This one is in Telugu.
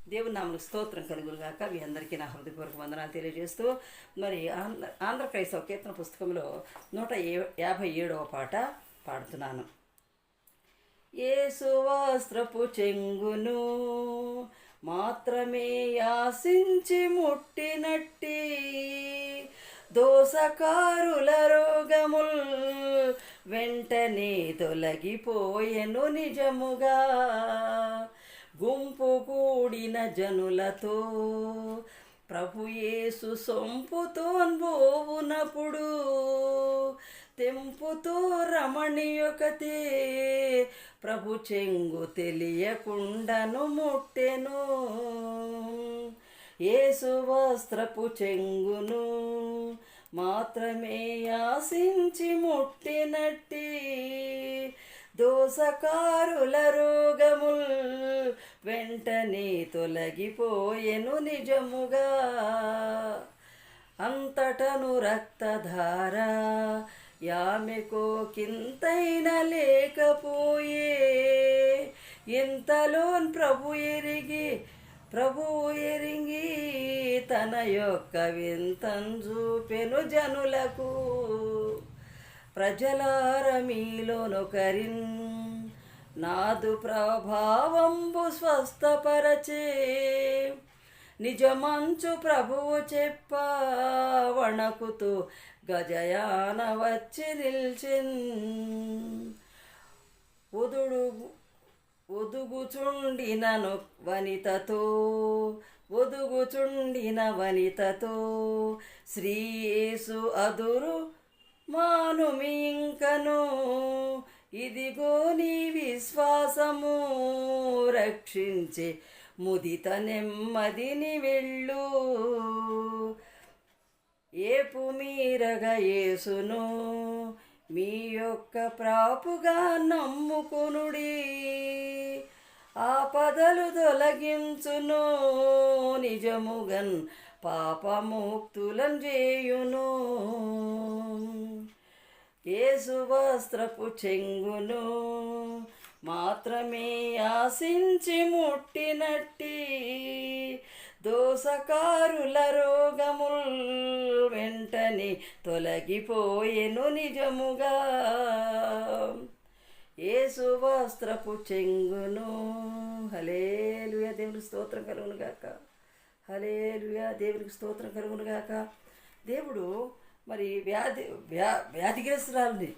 దేవుని నామమునకు స్తోత్రం కలుగునుగాక. మీ అందరికీ నా హృదయపూర్వక వందనాలు తెలియజేస్తూ, మరి ఆంధ్ర క్రైస్తవ కీర్తన పుస్తకంలో 157వ పాట పాడుతున్నాను. యేసు వస్త్రపు చెంగును మాత్రమే యాసించి ముట్టినట్టి దోసకారుల రోగముల్ వెంటనే తొలగిపోయెను నిజముగా. గుంపు కూడిన జనులతో ప్రభు యేసు సొంపుతోన్బోవునప్పుడు తెంపుతో రమణీయొకతే ప్రభు చెంగు తెలియకుండాను ముట్టెను. యేసు వస్త్రపు చెంగును మాత్రమే యాసించి ముట్టినట్టి దోసకారుల రోగముల్ వెంటనే తొలగిపోయెను నిజముగా. అంతటను రక్తధార యామెకో కింతైన లేకపోయే ఇంతలోన్ ప్రభువు ఎరిగి తన యొక్క వింతను చూపెను జనులకు. ప్రజలార మీలోనొకరిన్ నాదు ప్రభావంబు స్వస్థపరచే నిజమంచు ప్రభువు చెప్ప వణకుతూ గజయాన వచ్చి నిల్చిన్. ఒదుగుచుండిన వనితతో శ్రీయేసు అదురు మానుమి ఇంకను ఇదిగో నీ విశ్వాసము రక్షించే ముదిత నెమ్మదిని వెళ్ళు. ఏపు మీరగా యేసును మీ యొక్క ప్రాపుగా నమ్ముకునుడి ఆపదలు తొలగించును నిజముగన్ పాపముక్తులను చేయును. యేసు వస్త్రపు చెంగును మాత్రమే ఆశించి ముట్టినట్టి దోసకారుల రోగముల్ వెంటనే తొలగిపోయెను నిజముగా. యేసు వస్త్రపు చెంగును. హల్లెలూయా, దేవునికి స్తోత్రం కలుగునుగాక. హల్లెలూయా, దేవునికి స్తోత్రం కలుగునుగాక. దేవుడు మరి వ్యాధిగ్రస్తురాలని